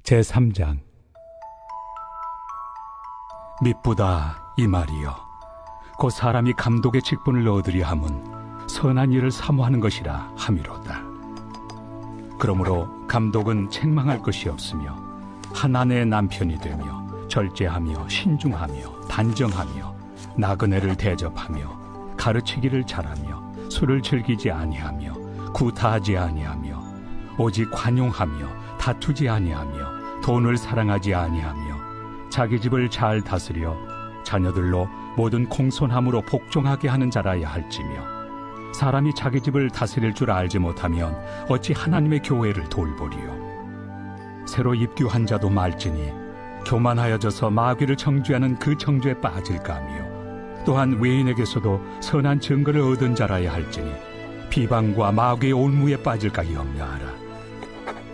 제3장. 미쁘다 이 말이여, 곧 사람이 감독의 직분을 얻으려 함은 선한 일을 사모하는 것이라 함이로다. 그러므로 감독은 책망할 것이 없으며 한 아내의 남편이 되며 절제하며 신중하며 단정하며 나그네를 대접하며 가르치기를 잘하며 술을 즐기지 아니하며 구타하지 아니하며 오직 관용하며 다투지 아니하며 돈을 사랑하지 아니하며 자기 집을 잘 다스려 자녀들로 모든 공손함으로 복종하게 하는 자라야 할지며, 사람이 자기 집을 다스릴 줄 알지 못하면 어찌 하나님의 교회를 돌보리요. 새로 입교한 자도 말지니 교만하여져서 마귀를 정죄하는 그 정죄에 빠질까 하며, 또한 외인에게서도 선한 증거를 얻은 자라야 할지니 비방과 마귀의 올무에 빠질까 염려하라.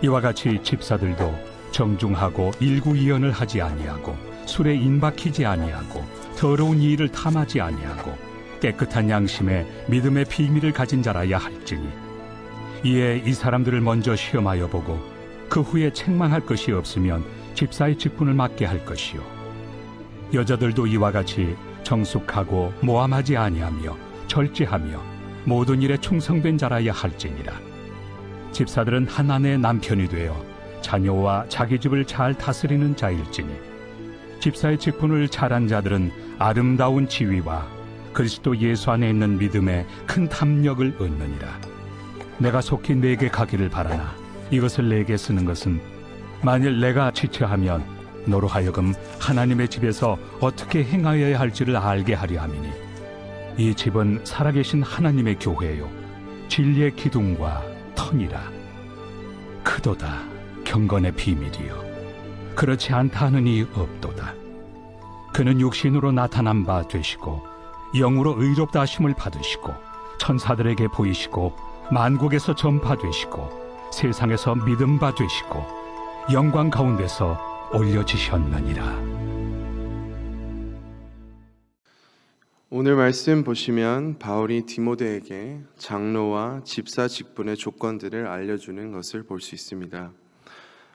이와 같이 집사들도 정중하고 일구이연을 하지 아니하고 술에 인박히지 아니하고 더러운 일을 탐하지 아니하고 깨끗한 양심에 믿음의 비밀을 가진 자라야 할지니, 이에 이 사람들을 먼저 시험하여 보고 그 후에 책망할 것이 없으면 집사의 직분을 맡게 할 것이요, 여자들도 이와 같이 정숙하고 모함하지 아니하며 절제하며 모든 일에 충성된 자라야 할지니라. 집사들은 한 아내의 남편이 되어 자녀와 자기 집을 잘 다스리는 자일지니, 집사의 직분을 잘한 자들은 아름다운 지위와 그리스도 예수 안에 있는 믿음에 큰 탐욕을 얻느니라. 내가 속히 내게 가기를 바라나 이것을 내게 쓰는 것은, 만일 내가 지체하면 너로 하여금 하나님의 집에서 어떻게 행하여야 할지를 알게 하려 함이니, 이 집은 살아계신 하나님의 교회요 진리의 기둥과 터니라. 크도다 경건의 비밀이요 그렇지 않다 하는 이 없도다. 그는 육신으로 나타난 바 되시고 영으로 의롭다 하심을 받으시고 천사들에게 보이시고 만국에서 전파되시고 세상에서 믿음 바 되시고 영광 가운데서 올려지셨느니라. 오늘 말씀 보시면 바울이 디모데에게 장로와 집사 직분의 조건들을 알려주는 것을 볼 수 있습니다.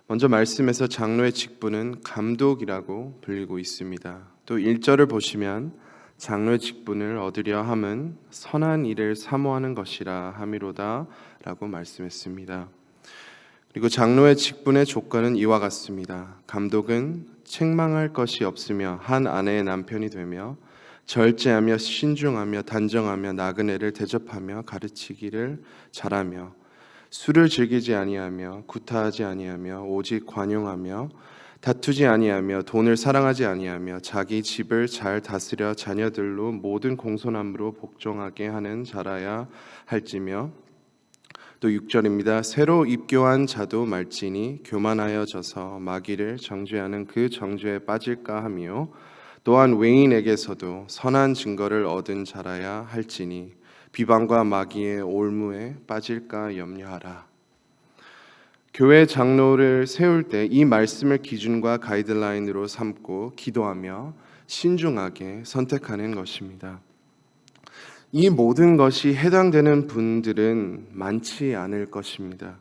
먼저 말씀에서 장로의 직분은 감독이라고 불리고 있습니다. 또 1절을 보시면 장로의 직분을 얻으려 함은 선한 일을 사모하는 것이라 함이로다 라고 말씀했습니다. 그리고 장로의 직분의 조건은 이와 같습니다. 감독은 책망할 것이 없으며 한 아내의 남편이 되며 절제하며 신중하며 단정하며 나그네를 대접하며 가르치기를 잘하며 술을 즐기지 아니하며 구타하지 아니하며 오직 관용하며 다투지 아니하며 돈을 사랑하지 아니하며 자기 집을 잘 다스려 자녀들로 모든 공손함으로 복종하게 하는 자라야 할지며, 또 6절입니다. 새로 입교한 자도 말지니 교만하여져서 마귀를 정죄하는 그 정죄에 빠질까 하며, 또한 외인에게서도 선한 증거를 얻은 자라야 할지니 비방과 마귀의 올무에 빠질까 염려하라. 교회 장로를 세울 때 이 말씀을 기준과 가이드라인으로 삼고 기도하며 신중하게 선택하는 것입니다. 이 모든 것이 해당되는 분들은 많지 않을 것입니다.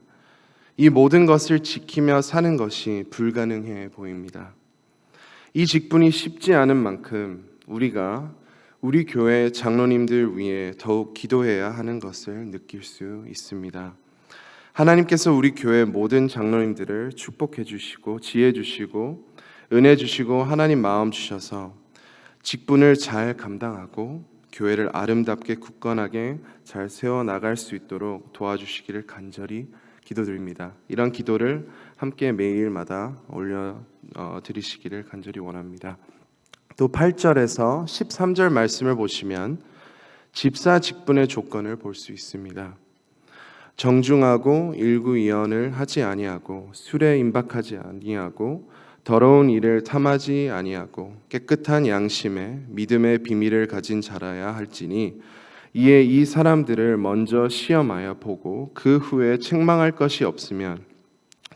이 모든 것을 지키며 사는 것이 불가능해 보입니다. 이 직분이 쉽지 않은 만큼 우리가 우리 교회 장로님들 위해 더욱 기도해야 하는 것을 느낄 수 있습니다. 하나님께서 우리 교회 모든 장로님들을 축복해 주시고 지혜 주시고 은혜 주시고 하나님 마음 주셔서 직분을 잘 감당하고 교회를 아름답게 굳건하게 잘 세워나갈 수 있도록 도와주시기를 간절히 기도드립니다. 이런 기도를 함께 매일마다 올려드리시기를 간절히 원합니다. 또 8절에서 13절 말씀을 보시면 집사 직분의 조건을 볼 수 있습니다. 정중하고 일구이연을 하지 아니하고 술에 임박하지 아니하고 더러운 일을 탐하지 아니하고 깨끗한 양심에 믿음의 비밀을 가진 자라야 할지니, 이에 이 사람들을 먼저 시험하여 보고 그 후에 책망할 것이 없으면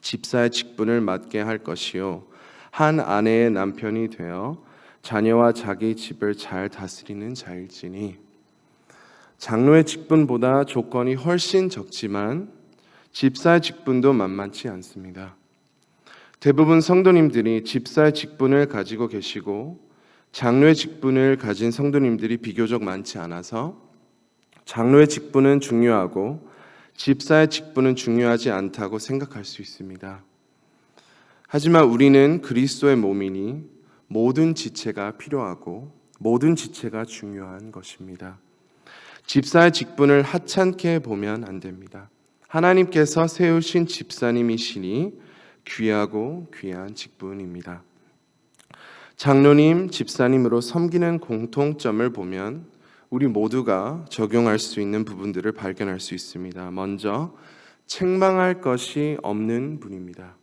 집사의 직분을 맡게 할 것이요, 한 아내의 남편이 되어 자녀와 자기 집을 잘 다스리는 자일지니. 장로의 직분보다 조건이 훨씬 적지만 집사의 직분도 만만치 않습니다. 대부분 성도님들이 집사의 직분을 가지고 계시고 장로의 직분을 가진 성도님들이 비교적 많지 않아서 장로의 직분은 중요하고 집사의 직분은 중요하지 않다고 생각할 수 있습니다. 하지만 우리는 그리스도의 몸이니 모든 지체가 필요하고 모든 지체가 중요한 것입니다. 집사의 직분을 하찮게 보면 안 됩니다. 하나님께서 세우신 집사님이시니 귀하고 귀한 직분입니다. 장로님, 집사님으로 섬기는 공통점을 보면 우리 모두가 적용할 수 있는 부분들을 발견할 수 있습니다. 먼저 책망할 것이 없는 분입니다.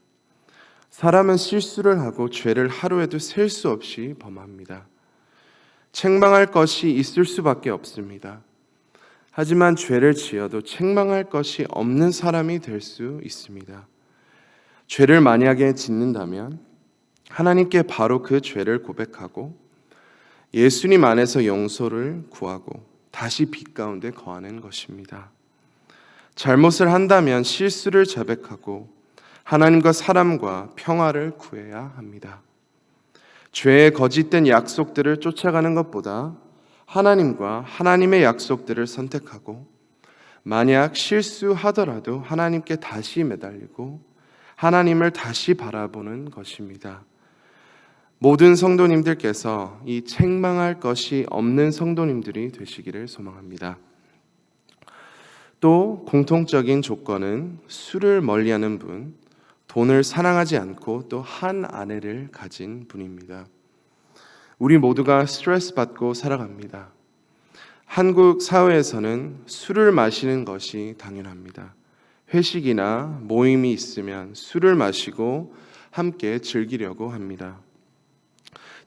사람은 실수를 하고 죄를 하루에도 셀 수 없이 범합니다. 책망할 것이 있을 수밖에 없습니다. 하지만 죄를 지어도 책망할 것이 없는 사람이 될 수 있습니다. 죄를 만약에 짓는다면 하나님께 바로 그 죄를 고백하고 예수님 안에서 용서를 구하고 다시 빛 가운데 거하는 것입니다. 잘못을 한다면 실수를 자백하고 하나님과 사람과 평화를 구해야 합니다. 죄의 거짓된 약속들을 쫓아가는 것보다 하나님과 하나님의 약속들을 선택하고 만약 실수하더라도 하나님께 다시 매달리고 하나님을 다시 바라보는 것입니다. 모든 성도님들께서 이 책망할 것이 없는 성도님들이 되시기를 소망합니다. 또 공통적인 조건은 술을 멀리하는 분, 돈을 사랑하지 않고 또 한 아내를 가진 분입니다. 우리 모두가 스트레스 받고 살아갑니다. 한국 사회에서는 술을 마시는 것이 당연합니다. 회식이나 모임이 있으면 술을 마시고 함께 즐기려고 합니다.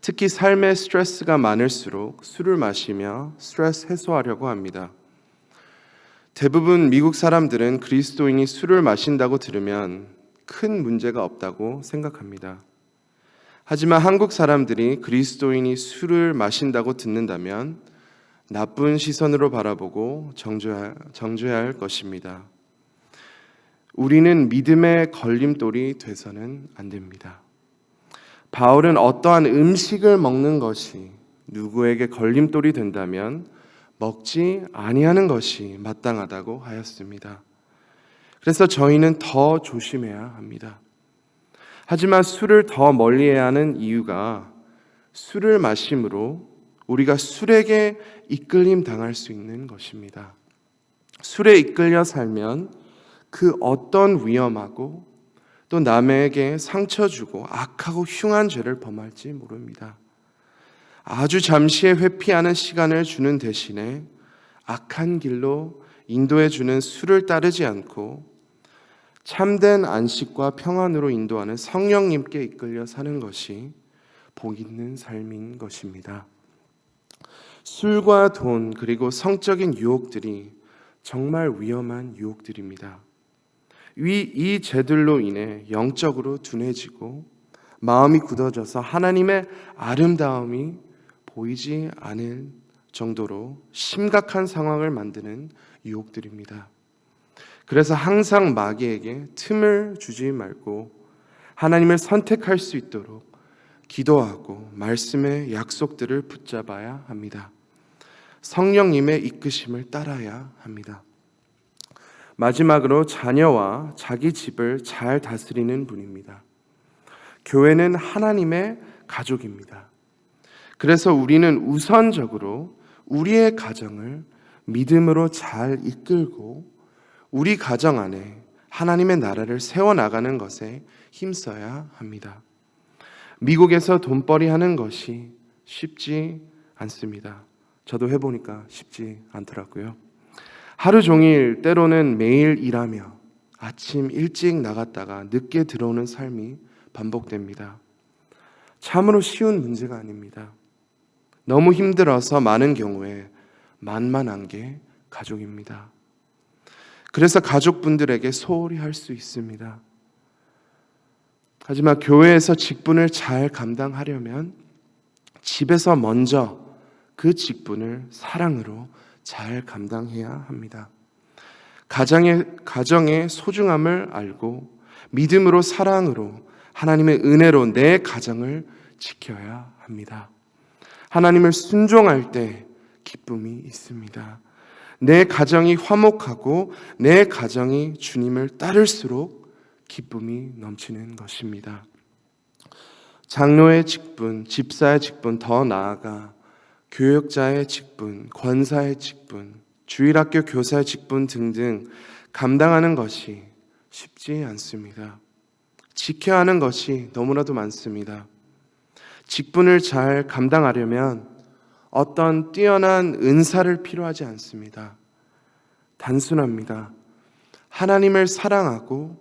특히 삶에 스트레스가 많을수록 술을 마시며 스트레스 해소하려고 합니다. 대부분 미국 사람들은 그리스도인이 술을 마신다고 들으면 큰 문제가 없다고 생각합니다. 하지만 한국 사람들이 그리스도인이 술을 마신다고 듣는다면 나쁜 시선으로 바라보고 정죄해야 할 것입니다. 우리는 믿음의 걸림돌이 돼서는 안 됩니다. 바울은 어떠한 음식을 먹는 것이 누구에게 걸림돌이 된다면 먹지 아니하는 것이 마땅하다고 하였습니다. 그래서 저희는 더 조심해야 합니다. 하지만 술을 더 멀리해야 하는 이유가 술을 마심으로 우리가 술에게 이끌림 당할 수 있는 것입니다. 술에 이끌려 살면 그 어떤 위험하고 또 남에게 상처 주고 악하고 흉한 죄를 범할지 모릅니다. 아주 잠시의 회피하는 시간을 주는 대신에 악한 길로 인도해 주는 술을 따르지 않고 참된 안식과 평안으로 인도하는 성령님께 이끌려 사는 것이 복 있는 삶인 것입니다. 술과 돈 그리고 성적인 유혹들이 정말 위험한 유혹들입니다. 이 죄들로 인해 영적으로 둔해지고 마음이 굳어져서 하나님의 아름다움이 보이지 않을 정도로 심각한 상황을 만드는 유혹들입니다. 그래서 항상 마귀에게 틈을 주지 말고 하나님을 선택할 수 있도록 기도하고 말씀의 약속들을 붙잡아야 합니다. 성령님의 이끄심을 따라야 합니다. 마지막으로 자녀와 자기 집을 잘 다스리는 분입니다. 교회는 하나님의 가족입니다. 그래서 우리는 우선적으로 우리의 가정을 믿음으로 잘 이끌고 우리 가정 안에 하나님의 나라를 세워나가는 것에 힘써야 합니다. 미국에서 돈벌이 하는 것이 쉽지 않습니다. 저도 해보니까 쉽지 않더라고요. 하루 종일 때로는 매일 일하며 아침 일찍 나갔다가 늦게 들어오는 삶이 반복됩니다. 참으로 쉬운 문제가 아닙니다. 너무 힘들어서 많은 경우에 만만한 게 가족입니다. 그래서 가족분들에게 소홀히 할 수 있습니다. 하지만 교회에서 직분을 잘 감당하려면 집에서 먼저 그 직분을 사랑으로 잘 감당해야 합니다. 가정의 소중함을 알고 믿음으로 사랑으로 하나님의 은혜로 내 가정을 지켜야 합니다. 하나님을 순종할 때 기쁨이 있습니다. 내 가정이 화목하고 내 가정이 주님을 따를수록 기쁨이 넘치는 것입니다. 장로의 직분, 집사의 직분, 더 나아가 교역자의 직분, 권사의 직분, 주일학교 교사의 직분 등등 감당하는 것이 쉽지 않습니다. 지켜야 하는 것이 너무나도 많습니다. 직분을 잘 감당하려면 어떤 뛰어난 은사를 필요하지 않습니다. 단순합니다. 하나님을 사랑하고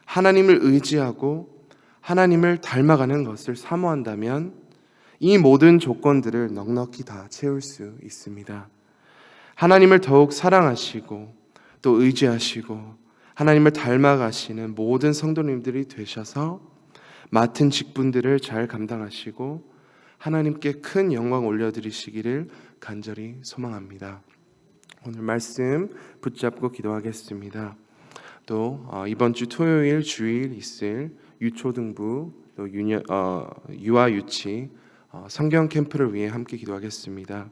하나님을 의지하고 하나님을 닮아가는 것을 사모한다면 이 모든 조건들을 넉넉히 다 채울 수 있습니다. 하나님을 더욱 사랑하시고 또 의지하시고 하나님을 닮아가시는 모든 성도님들이 되셔서 맡은 직분들을 잘 감당하시고 하나님께 큰 영광 올려드리시기를 간절히 소망합니다. 오늘 말씀 붙잡고 기도하겠습니다. 또 이번 주 토요일 주일 있을 유초등부 또 유아 유치 성경 캠프를 위해 함께 기도하겠습니다.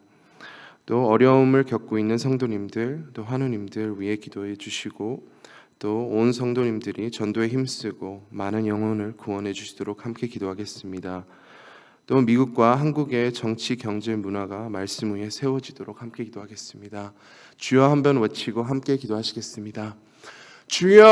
또 어려움을 겪고 있는 성도님들 또 환우님들 위해 기도해 주시고 또 온 성도님들이 전도에 힘쓰고 많은 영혼을 구원해 주시도록 함께 기도하겠습니다. 또 미국과 한국의 정치, 경제, 문화가 말씀 위에 세워지도록 함께 기도하겠습니다. 주여 한번 외치고 함께 기도하시겠습니다. 주여!